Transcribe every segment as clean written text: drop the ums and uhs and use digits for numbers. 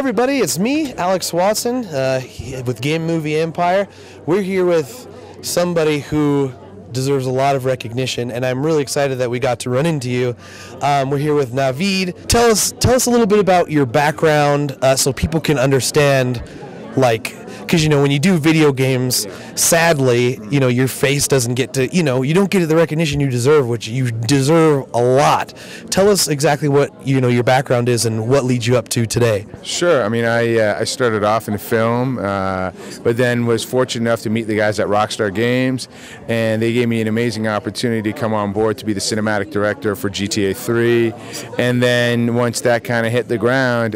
everybody, it's me, Alex Watson, with Game Movie Empire. We're here with somebody who deserves a lot of recognition, and I'm really excited that we got to run into you. We're here with Navid. Tell us a little bit about your background, so people can understand, like, because, you know, when you do video games, sadly, you know, your face doesn't get to, you know, you don't get the recognition you deserve, which you deserve a lot. Tell us exactly what, you know, your background is and what leads you up to today. Sure. I mean, I started off in film, but then was fortunate enough to meet the guys at Rockstar Games, and they gave me an amazing opportunity to come on board to be the cinematic director for GTA 3. And then once that kind of hit the ground,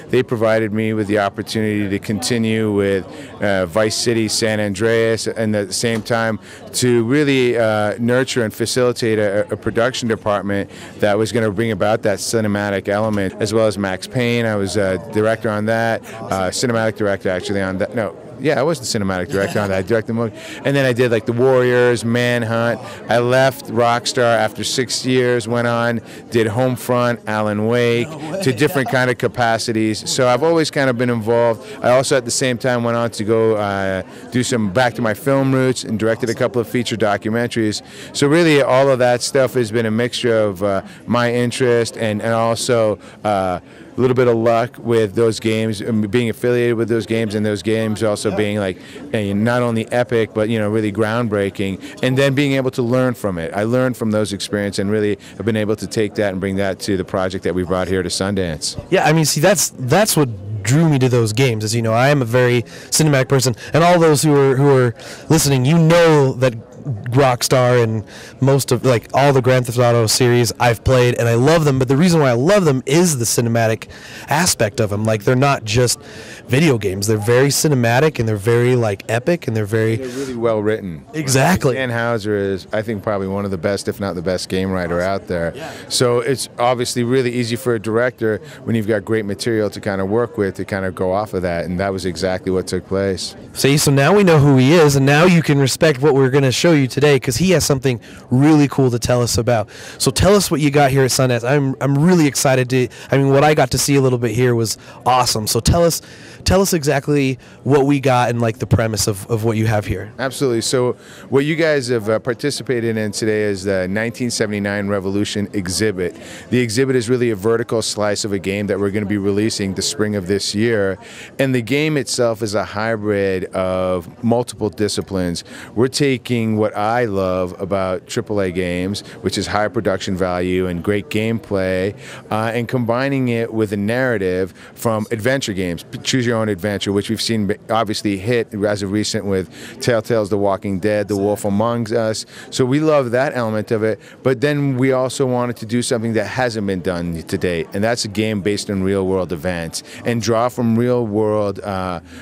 they provided me with the opportunity to continue with Vice City, San Andreas, and at the same time to really nurture and facilitate a production department that was going to bring about that cinematic element, as well as Max Payne. I was director on that, cinematic director actually on that. No. Yeah, I was the cinematic director on that. I directed the movie. And then I did like The Warriors, Manhunt. I left Rockstar after 6 years, went on, did Homefront, Alan Wake, to different kind of capacities. So I've always kind of been involved. I also at the same time went on to go do some back to my film roots and directed a couple of feature documentaries. So really all of that stuff has been a mixture of my interest and also a little bit of luck with those games, being affiliated with those games, and those games also being like not only epic but, you know, really groundbreaking, and then being able to learn from it. I learned from those experiences and really have been able to take that and bring that to the project that we brought here to Sundance. Yeah, I mean, see, that's what drew me to those games. As you know, I am a very cinematic person, and all those who are listening, you know that Rockstar and most of, like, all the Grand Theft Auto series I've played, and I love them, but the reason why I love them is the cinematic aspect of them. Like, they're not just video games, they're very cinematic, and they're very, like, epic, and they're really well written. Exactly. Dan Houser is, I think, probably one of the best, if not the best, game writer out there. Yeah. So it's obviously really easy for a director when you've got great material to kind of work with to kind of go off of that, and that was exactly what took place. See, so now we know who he is, and now you can respect what we're going to show you today, because he has something really cool to tell us about. So tell us what you got here at Sundance. I'm really excited to, I mean, what I got to see a little bit here was awesome. So tell us exactly what we got and, like, the premise of what you have here. Absolutely. So what you guys have participated in today is the 1979 Revolution exhibit. The exhibit is really a vertical slice of a game that we're going to be releasing the spring of this year, and the game itself is a hybrid of multiple disciplines. We're taking what I love about AAA games, which is high production value and great gameplay, and combining it with a narrative from adventure games, choose your own adventure, which we've seen obviously hit as of recent with Telltale's The Walking Dead, The Wolf Among Us. So we love that element of it, but then we also wanted to do something that hasn't been done to date, and that's a game based on real world events and draw from real world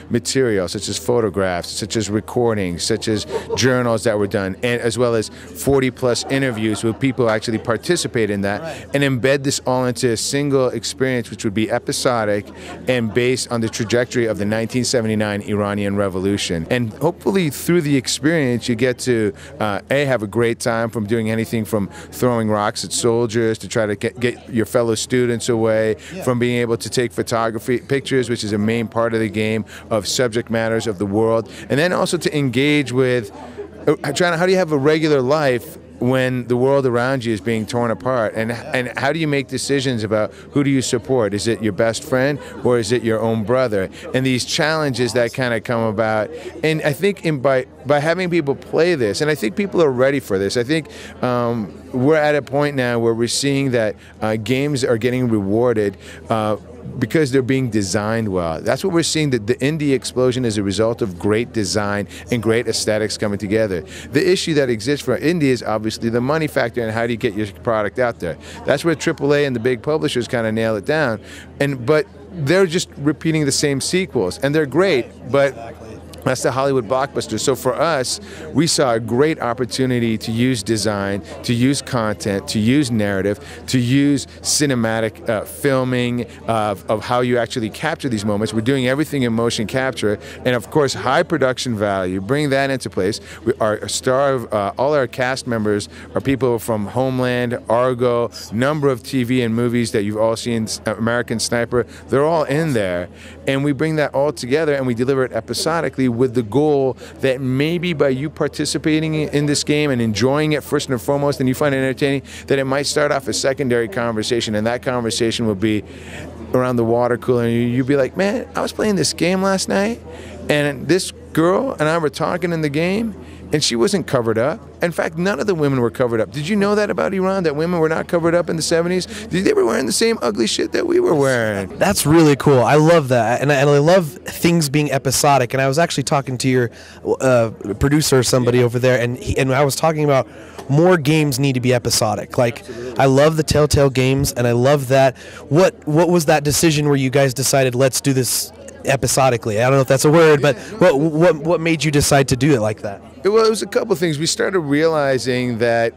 material, such as photographs, such as recordings, such as journals that were done, and as well as 40+ interviews with people who actually participate in that, and embed this all into a single experience, which would be episodic and based on the trajectory of the 1979 Iranian Revolution. And hopefully through the experience you get to have a great time, from doing anything from throwing rocks at soldiers to try to get your fellow students away, from being able to take photography pictures, which is a main part of the game, of subject matters of the world, and then also to engage with how do you have a regular life when the world around you is being torn apart, and how do you make decisions about who do you support? Is it your best friend or is it your own brother? And these challenges that kind of come about, and I think by having people play this, and I think people are ready for this. I think we're at a point now where we're seeing that games are getting rewarded because they're being designed well. That's what we're seeing, that the indie explosion is a result of great design and great aesthetics coming together. The issue that exists for indie is obviously the money factor and how do you get your product out there. That's where AAA and the big publishers kind of nail it down. But they're just repeating the same sequels, and they're great, but That's the Hollywood blockbuster. So for us, we saw a great opportunity to use design, to use content, to use narrative, to use cinematic filming of how you actually capture these moments. We're doing everything in motion capture, and of course, high production value. Bring that into place. Our star of all our cast members are people from Homeland, Argo, number of TV and movies that you've all seen, American Sniper. They're all in there, and we bring that all together and we deliver it episodically, with the goal that maybe by you participating in this game and enjoying it first and foremost, and you find it entertaining, that it might start off a secondary conversation, and that conversation will be around the water cooler, and you'd be like, man, I was playing this game last night, and this girl and I were talking in the game, and she wasn't covered up. In fact, none of the women were covered up. Did you know that about Iran, that women were not covered up in the 70s? They were wearing the same ugly shit that we were wearing. That's really cool. I love that. And I love things being episodic. And I was actually talking to your producer or somebody over there, and I was talking about more games need to be episodic. Like, I love the Telltale games, and I love that. What was that decision where you guys decided, let's do this episodically? I don't know if that's a word, but what made you decide to do it like that? Well, it was a couple of things. We started realizing that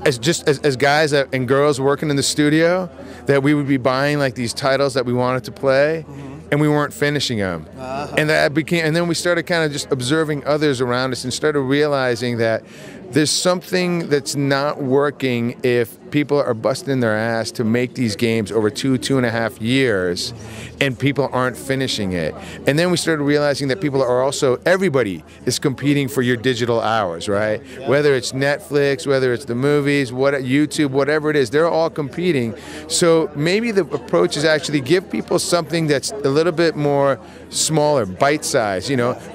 as guys and girls working in the studio, that we would be buying like these titles that we wanted to play, and we weren't finishing them. And then we started kind of just observing others around us and started realizing that there's something that's not working if people are busting their ass to make these games over 2.5 years, and people aren't finishing it. And then we started realizing that everybody is competing for your digital hours, right? Whether it's Netflix, whether it's the movies, YouTube, whatever it is, they're all competing. So maybe the approach is actually give people something that's a little bit more smaller, bite-sized,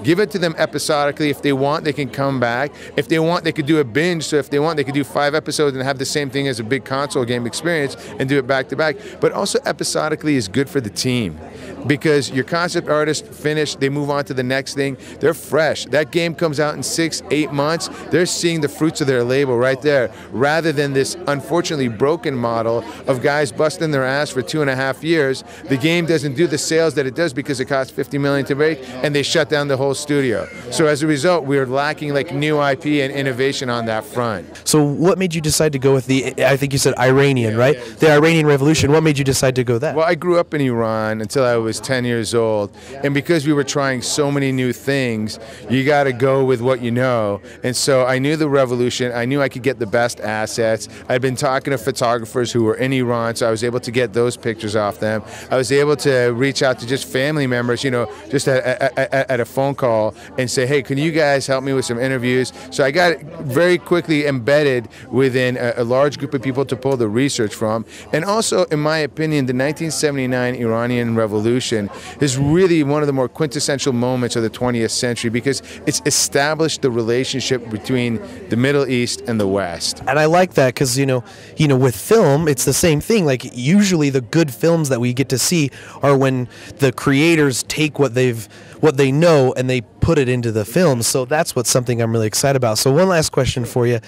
give it to them episodically. If they want, they can come back. If they want, they could do a binge. So if they want, they could do 5 episodes and have the same thing as a big console game experience and do it back to back. But also episodically is good for the team, because your concept artists finish, they move on to the next thing. They're fresh. That game comes out in 6-8 months. They're seeing the fruits of their labor right there, rather than this unfortunately broken model of guys busting their ass for 2.5 years. The game doesn't do the sales that it does because it costs $50 million to make, and they shut down the whole studio. So as a result, we're lacking like new IP and innovation on that front. So what made you decide to go with I think you said Iranian, right? The Iranian Revolution. What made you decide to go that? Well, I grew up in Iran until I was 10 years old, and because we were trying so many new things, you got to go with what you know. And so I knew the revolution. I knew I could get the best assets. I'd been talking to photographers who were in Iran, so I was able to get those pictures off them. I was able to reach out to just family members, just at a phone call and say, hey, can you guys help me with some interviews? So I got very quickly embedded within a large group of people to pull the research from. And also, in my opinion, the 1979 Iranian Revolution is really one of the more quintessential moments of the 20th century, because it's established the relationship between the Middle East and the West. And I like that because, with film, it's the same thing. Like, usually the good films that we get to see are when the creators take what they know and they put it into the film. So that's what's something I'm really excited about. So one last question for you.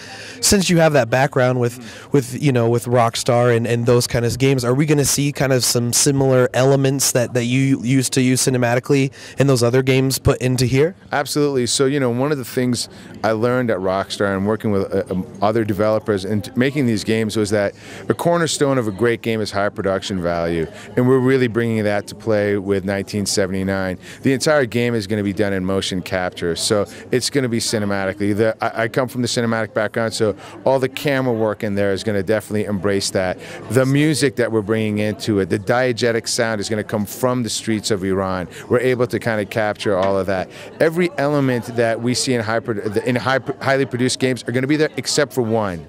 Since you have that background with Rockstar and those kind of games, are we going to see kind of some similar elements that you used to use cinematically in those other games put into here? Absolutely. So, one of the things I learned at Rockstar and working with other developers and making these games was that a cornerstone of a great game is high production value. And we're really bringing that to play with 1979. The entire game is going to be done in motion capture, so it's going to be cinematically. I come from the cinematic background, so all the camera work in there is going to definitely embrace that. The music that we're bringing into it, the diegetic sound is going to come from the streets of Iran. We're able to kind of capture all of that. Every element that we see in highly produced games are going to be there except for one,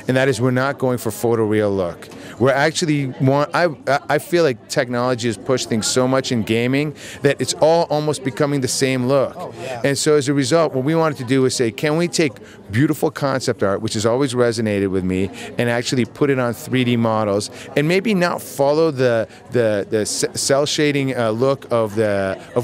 and that is we're not going for photoreal look. We're actually I feel like technology has pushed things so much in gaming that it's all almost becoming the same look. Oh, yeah. And so as a result, what we wanted to do was say, can we take beautiful concept art, which has always resonated with me, and actually put it on 3D models, and maybe not follow the cell shading look of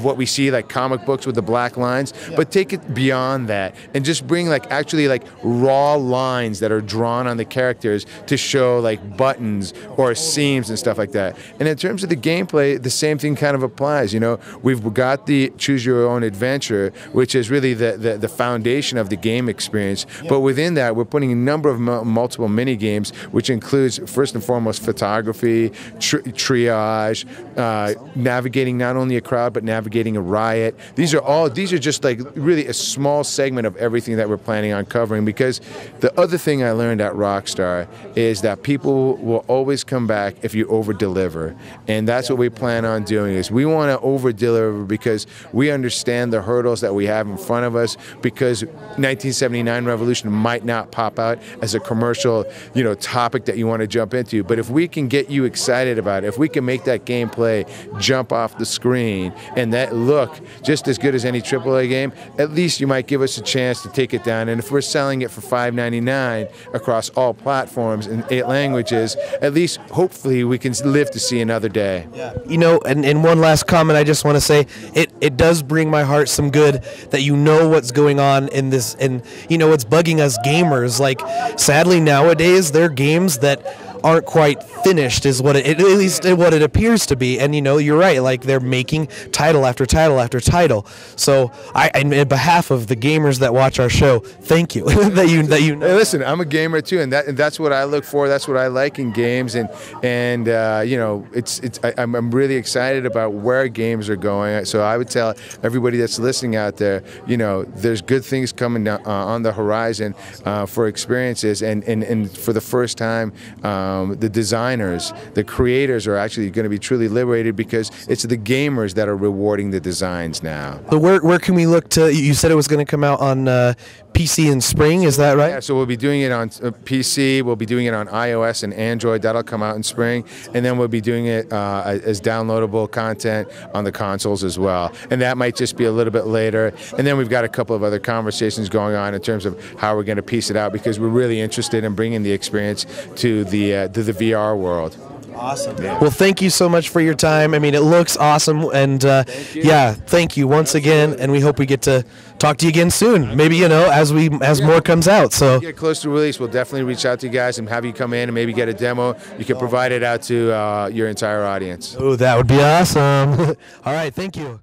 what we see like comic books with the black lines, but take it beyond that and just bring actually raw lines that are drawn on the characters to show like buttons buttons or seams and stuff like that. And in terms of the gameplay, the same thing kind of applies. You know, we've got the choose your own adventure, which is really the foundation of the game experience. But within that, we're putting a number of multiple mini games, which includes first and foremost photography, triage, navigating not only a crowd but navigating a riot. These are just like really a small segment of everything that we're planning on covering, because the other thing I learned at Rockstar is that people will always come back if you over-deliver, and that's what we plan on doing. Is we want to over-deliver because we understand the hurdles that we have in front of us, because 1979 Revolution might not pop out as a commercial, you know, topic that you want to jump into, but if we can get you excited about it, if we can make that gameplay jump off the screen and that look just as good as any AAA game, at least you might give us a chance to take it down. And if we're selling it for $5.99 across all platforms in 8 languages, at least hopefully we can live to see another day. Yeah. You know, and one last comment I just want to say, it does bring my heart some good that you know what's going on in this, and you know, it's bugging us gamers. Like, sadly nowadays there are games that aren't quite finished, is what at least what it appears to be. And you know, you're right, like they're making title after title after title. So on behalf of the gamers that watch our show, thank you. that you know. Hey, listen, I'm a gamer too, and that's what I look for. That's what I like in games, and you know, I'm really excited about where games are going. So I would tell everybody that's listening out there, you know, there's good things coming down, on the horizon for experiences, and for the first time, the designers, the creators are actually going to be truly liberated, because it's the gamers that are rewarding the designs now. So where can we look to? You said it was going to come out on PC in spring, is that right? Yeah, so we'll be doing it on PC, we'll be doing it on iOS and Android. That'll come out in spring, and then we'll be doing it as downloadable content on the consoles as well. And that might just be a little bit later. And then we've got a couple of other conversations going on in terms of how we're going to piece it out, because we're really interested in bringing the experience to the VR world. Awesome. Yeah. Well, thank you so much for your time. I mean, it looks awesome, and yeah, thank you once again, and we hope we get to talk to you again soon. Maybe, you know, as more comes out. So get close to release, we'll definitely reach out to you guys and have you come in and maybe get a demo. You can provide it out to your entire audience. Oh, that would be awesome. All right, thank you.